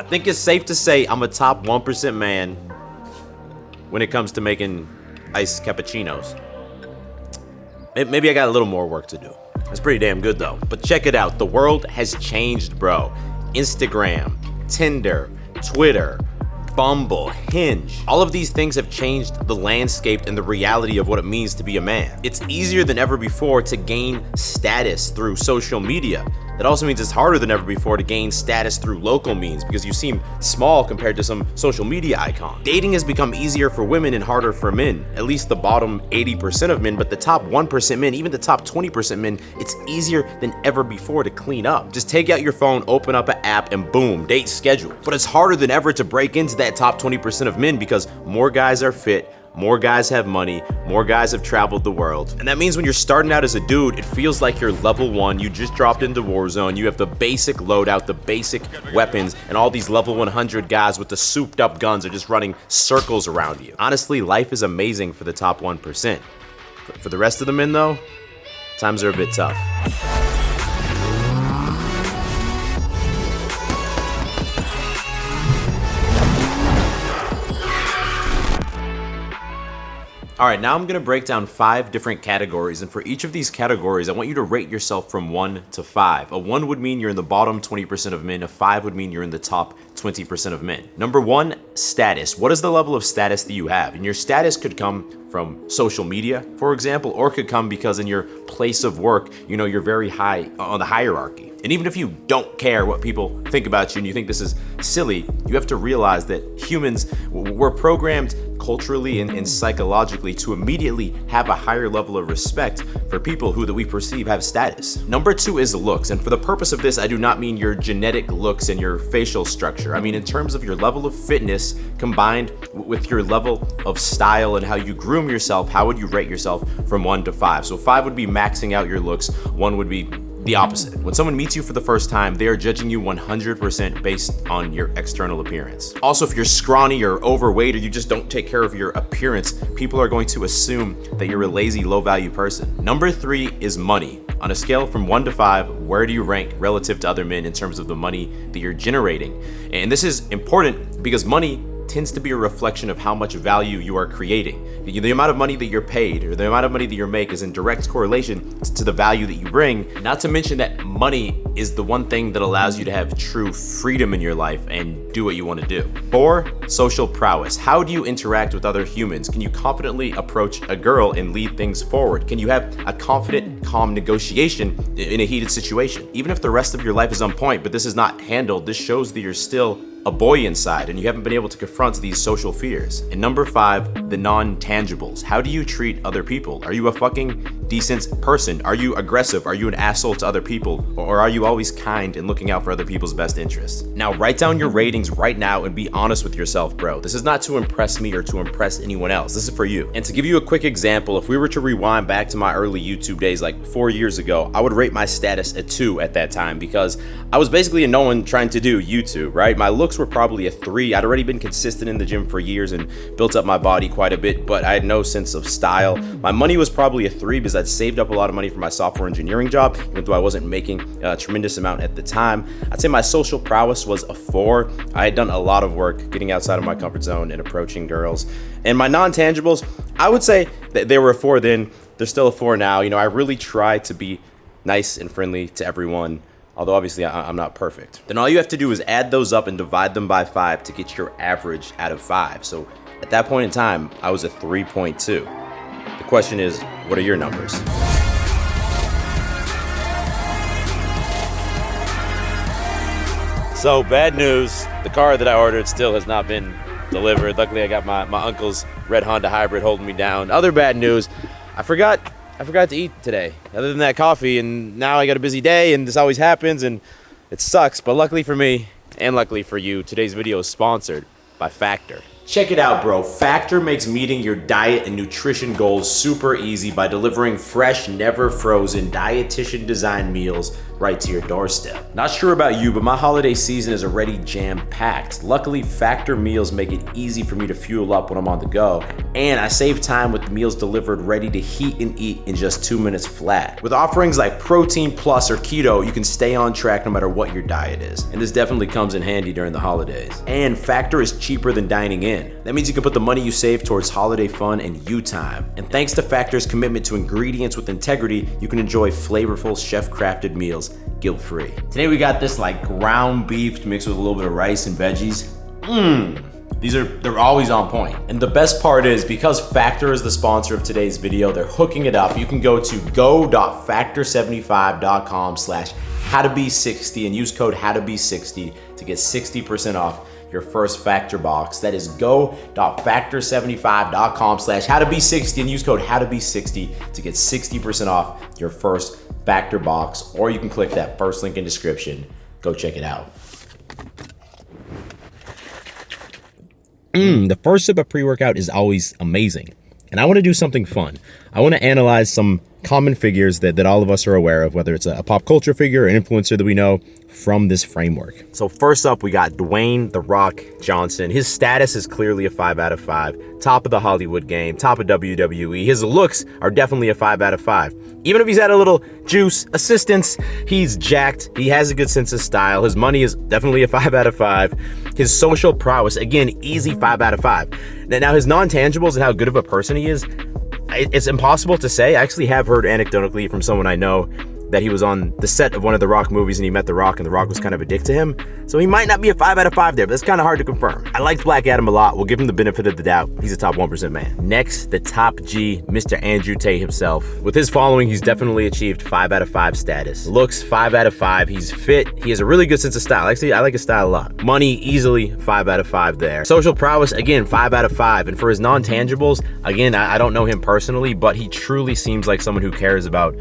think it's safe to say I'm a top 1% man when it comes to making iced cappuccinos. Maybe I got a little more work to do. That's pretty damn good though. But check it out, the world has changed, bro. Instagram, Tinder, Twitter, Bumble, Hinge. All of these things have changed the landscape and the reality of what it means to be a man. It's easier than ever before to gain status through social media. That also means it's harder than ever before to gain status through local means because you seem small compared to some social media icon. Dating has become easier for women and harder for men, at least the bottom 80% of men, but the top 1% men, even the top 20% men, it's easier than ever before to clean up. Just take out your phone, open up an app, and boom, date scheduled. But it's harder than ever to break into that top 20% of men because more guys are fit, more guys have money, more guys have traveled the world. And that means when you're starting out as a dude, it feels like you're level 1, you just dropped into Warzone, you have the basic loadout, the basic weapons, and all these level 100 guys with the souped up guns are just running circles around you. Honestly, life is amazing for the top 1%. For the rest of the men though, times are a bit tough. All right, now I'm gonna break down 5 different categories, and for each of these categories, I want you to rate yourself from 1 to 5. A 1 would mean you're in the bottom 20% of men, a 5 would mean you're in the top 20% of men. Number 1, status. What is the level of status that you have? And your status could come from social media, for example, or it could come because in your place of work, you know, you're very high on the hierarchy. And even if you don't care what people think about you and you think this is silly, you have to realize that humans, we're programmed culturally and psychologically to immediately have a higher level of respect for people who that we perceive have status. Number 2 is looks, and for the purpose of this, I do not mean your genetic looks and your facial structure. I mean in terms of your level of fitness combined with your level of style and how you groom yourself, how would you rate yourself from 1 to 5? So 5 would be maxing out your looks, 1 would be the opposite. When someone meets you for the first time, they are judging you 100% based on your external appearance. Also, if you're scrawny or overweight or you just don't take care of your appearance, people are going to assume that you're a lazy, low-value person. Number 3 is money. On a scale from 1 to 5, where do you rank relative to other men in terms of the money that you're generating? And this is important because money tends to be a reflection of how much value you are creating. The amount of money that you're paid or the amount of money that you make is in direct correlation to the value that you bring. Not to mention that money is the one thing that allows you to have true freedom in your life and do what you want to do. 4, social prowess. How do you interact with other humans? Can you confidently approach a girl and lead things forward? Can you have a confident, calm negotiation in a heated situation? Even if the rest of your life is on point, but this is not handled, this shows that you're still a boy inside and you haven't been able to confront these social fears. And number 5, the non-tangibles. How do you treat other people? Are you a fucking decent person? Are you aggressive? Are you an asshole to other people? Or are you always kind and looking out for other people's best interests? Now write down your ratings right now and be honest with yourself, bro. This is not to impress me or to impress anyone else. This is for you. And to give you a quick example, if we were to rewind back to my early YouTube days, like 4 years ago, I would rate my status a 2 at that time because I was basically a no one trying to do YouTube, right? My looks were probably a 3. I'd already been consistent in the gym for years and built up my body quite a bit, but I had no sense of style. My money was probably a 3 because I'd saved up a lot of money for my software engineering job, even though I wasn't making a tremendous amount at the time. I'd say my social prowess was a 4. I had done a lot of work getting outside of my comfort zone and approaching girls. And my non-tangibles, I would say that they were a 4 then. They're still a 4 now. You know, I really try to be nice and friendly to everyone, although obviously I'm not perfect. Then all you have to do is add those up and divide them by 5 to get your average out of 5. So at that point in time, I was a 3.2. The question is, what are your numbers? So bad news, the car that I ordered still has not been delivered. Luckily I got my uncle's red Honda hybrid holding me down. Other bad news, I forgot to eat today, other than that coffee, and now I got a busy day, and this always happens, and it sucks, but luckily for me, and luckily for you, today's video is sponsored by Factor. Check it out, bro. Factor makes meeting your diet and nutrition goals super easy by delivering fresh, never frozen, dietitian designed meals right to your doorstep. Not sure about you, but my holiday season is already jam-packed. Luckily, Factor meals make it easy for me to fuel up when I'm on the go, and I save time with the meals delivered ready to heat and eat in just 2 minutes flat. With offerings like Protein Plus or Keto, you can stay on track no matter what your diet is, and this definitely comes in handy during the holidays. And Factor is cheaper than dining in. That means you can put the money you save towards holiday fun and you time. And thanks to Factor's commitment to ingredients with integrity, you can enjoy flavorful, chef-crafted meals guilt-free. Today we got this like ground beef mixed with a little bit of rice and veggies. They're always on point. And the best part is, because Factor is the sponsor of today's video, they're hooking it up. You can go to go.factor75.com/howtobe60 and use code howtobe60 to get 60% off your first Factor box. That is go.factor75.com/howtobe60 and use code howtobe60 to get 60% off your first Factor box, or you can click that first link in description. Go check it out. The first sip of pre-workout is always amazing. And I want to do something fun. I want to analyze some common figures that all of us are aware of, whether it's a pop culture figure or an influencer that we know, from this framework. So first up, we got Dwayne "The Rock" Johnson. His status is clearly a 5 out of 5. Top of the Hollywood game, top of WWE. His looks are definitely a 5 out of 5. Even if he's had a little juice, assistance, he's jacked. He has a good sense of style. His money is definitely a 5 out of 5. His social prowess, again, easy 5 out of 5. Now his non-tangibles and how good of a person he is, it's impossible to say. I actually have heard anecdotally from someone I know that he was on the set of one of The Rock movies and he met The Rock and The Rock was kind of a dick to him. So he might not be a 5 out of 5 there, but that's kind of hard to confirm. I liked Black Adam a lot. We'll give him the benefit of the doubt. He's a top 1% man. Next, the top G, Mr. Andrew Tate himself. With his following, he's definitely achieved 5 out of 5 status. Looks, 5 out of 5. He's fit. He has a really good sense of style. Actually, I like his style a lot. Money, easily 5 out of 5 there. Social prowess, again, 5 out of 5. And for his non-tangibles, again, I don't know him personally, but he truly seems like someone who cares about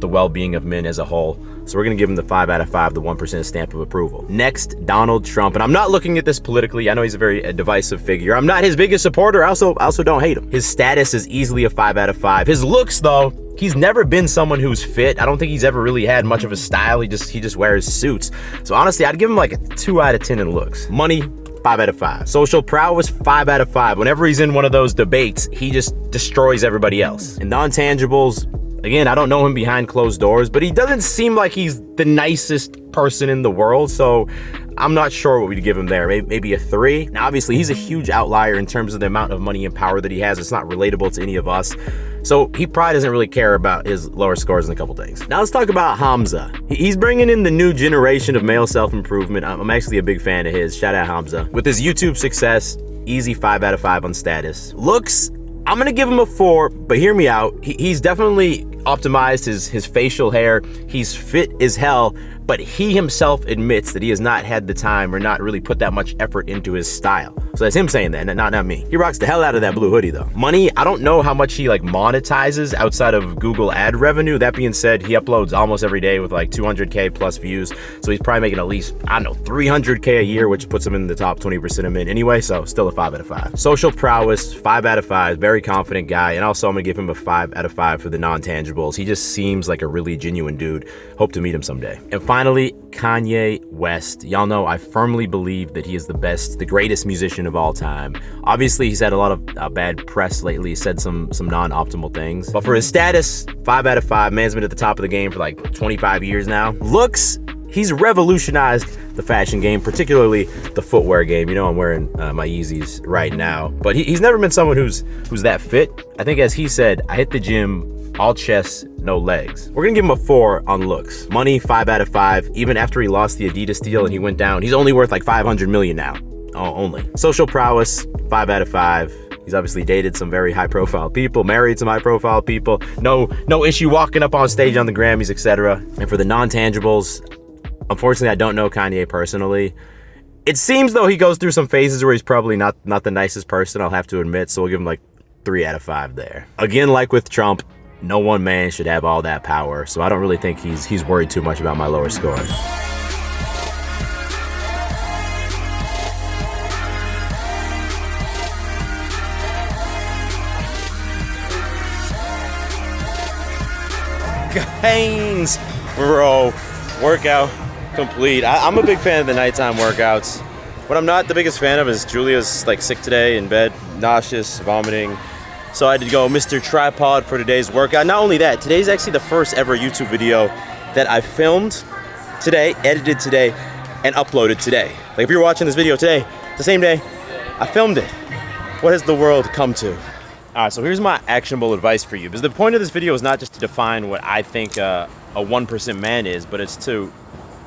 the well-being of men as a whole. So we're gonna give him the 5 out of 5, the 1% stamp of approval. Next, Donald Trump. And I'm not looking at this politically. I know he's a very divisive figure. I'm not his biggest supporter. I also don't hate him. His status is easily a 5 out of 5. His looks, though, he's never been someone who's fit. I don't think he's ever really had much of a style. He just wears suits. So honestly, I'd give him like a 2 out of 10 in looks. Money, 5 out of 5. Social prowess, 5 out of 5. Whenever he's in one of those debates, he just destroys everybody else. And non-tangibles, again, I don't know him behind closed doors, but he doesn't seem like he's the nicest person in the world, so I'm not sure what we'd give him there. Maybe a 3. Now, obviously, he's a huge outlier in terms of the amount of money and power that he has. It's not relatable to any of us, so he probably doesn't really care about his lower scores in a couple things. Now, let's talk about Hamza. He's bringing in the new generation of male self-improvement. I'm actually a big fan of his. Shout out Hamza. With his YouTube success, easy 5 out of 5 on status. Looks, I'm gonna give him a 4, but hear me out. He's definitely optimized his facial hair. He's fit as hell, but he himself admits that he has not had the time or not really put that much effort into his style. So that's him saying that, not me. He rocks the hell out of that blue hoodie though. Money, I don't know how much he like monetizes outside of Google ad revenue. That being said, he uploads almost every day with like 200K plus views. So he's probably making at least, I don't know, 300K a year, which puts him in the top 20% of men anyway. So still a 5 out of 5. Social prowess, 5 out of 5. Very confident guy. And also I'm gonna give him a 5 out of 5 for the non-tangibles. He just seems like a really genuine dude. Hope to meet him someday. And finally, Kanye West. Y'all know I firmly believe that he is the best, the greatest musician of all time. Obviously, he's had a lot of bad press lately. He said some non-optimal things. But for his status, 5 out of 5. Man's been at the top of the game for like 25 years now. Looks, he's revolutionized the fashion game, particularly the footwear game. You know, I'm wearing my Yeezys right now. But he's never been someone who's that fit. I think, as he said, I hit the gym all chest, no legs. We're gonna give him a 4 on looks. Money, 5 out of 5. Even after he lost the Adidas deal and he went down, he's only worth like 500 million now. Only. Social prowess, 5 out of 5. He's obviously dated some very high profile people, married some high profile people. No issue walking up on stage on the Grammys, etc. And for the non-tangibles, unfortunately, I don't know Kanye personally. It seems though he goes through some phases where he's probably not the nicest person, I'll have to admit. So we'll give him like 3 out of 5 there. Again, like with Trump, no one man should have all that power, so I don't really think he's worried too much about my lower score. gains, bro. Workout complete. I'm a big fan of the nighttime workouts. What I'm not the biggest fan of is Julius, like, sick today in bed, nauseous, vomiting. So I had to go Mr. Tripod for today's workout. Not only that, today's actually the first ever YouTube video that I filmed today, edited today, and uploaded today. Like, if you're watching this video today, the same day, I filmed it. What has the world come to? All right, so here's my actionable advice for you. Because the point of this video is not just to define what I think a 1% man is, but it's to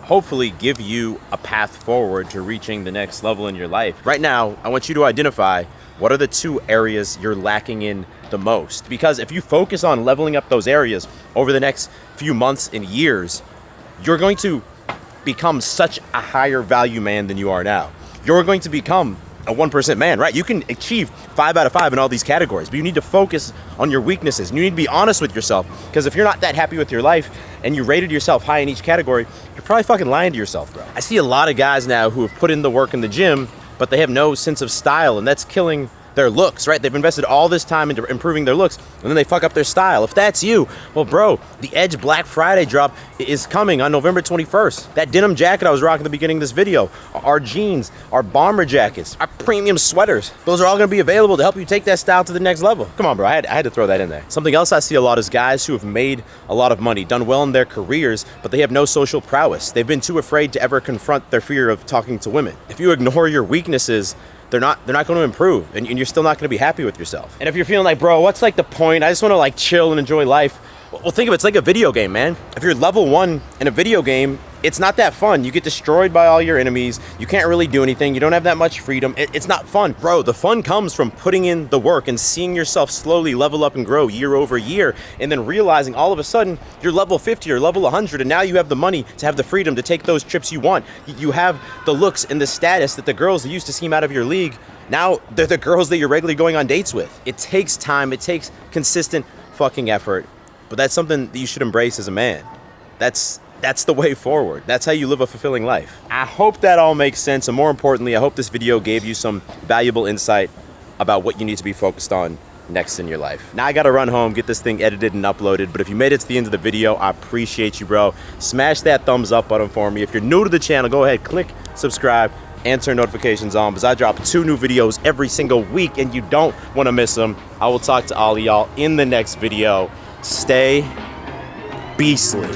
hopefully give you a path forward to reaching the next level in your life. Right now, I want you to identify what are the 2 areas you're lacking in the most. Because if you focus on leveling up those areas over the next few months and years, you're going to become such a higher value man than you are now. You're going to become a 1% man, right? You can achieve 5 out of 5 in all these categories, but you need to focus on your weaknesses. And you need to be honest with yourself, because if you're not that happy with your life and you rated yourself high in each category, you're probably fucking lying to yourself, bro. I see a lot of guys now who have put in the work in the gym, but they have no sense of style, and that's killing their looks, right? They've invested all this time into improving their looks, and then they fuck up their style. If that's you, well, bro, the Edge Black Friday drop is coming on November 21st. That denim jacket I was rocking at the beginning of this video, our jeans, our bomber jackets, our premium sweaters, those are all gonna be available to help you take that style to the next level. Come on, bro, I had to throw that in there. Something else I see a lot is guys who have made a lot of money, done well in their careers, but they have no social prowess. They've been too afraid to ever confront their fear of talking to women. If you ignore your weaknesses, they're not going to improve, and you're still not going to be happy with yourself. And if you're feeling like, bro, what's like the point? I just want to like chill and enjoy life. Well, think of it, it's like a video game, man. If you're level 1 in a video game, it's not that fun. You get destroyed by all your enemies. You can't really do anything. You don't have that much freedom. It's not fun. Bro, the fun comes from putting in the work and seeing yourself slowly level up and grow year over year, and then realizing all of a sudden you're level 50 or level 100, and now you have the money to have the freedom to take those trips you want. You have the looks and the status that the girls that used to seem out of your league, now they're the girls that you're regularly going on dates with. It takes time. It takes consistent fucking effort. But that's something that you should embrace as a man. That's the way forward. That's how you live a fulfilling life. I hope that all makes sense, and more importantly, I hope this video gave you some valuable insight about what you need to be focused on next in your life. Now I gotta run home, get this thing edited and uploaded, but if you made it to the end of the video, I appreciate you, bro. Smash that thumbs up button for me. If you're new to the channel, go ahead, click subscribe, and turn notifications on, because I drop 2 new videos every single week, and you don't wanna miss them. I will talk to all of y'all in the next video. Stay beastly.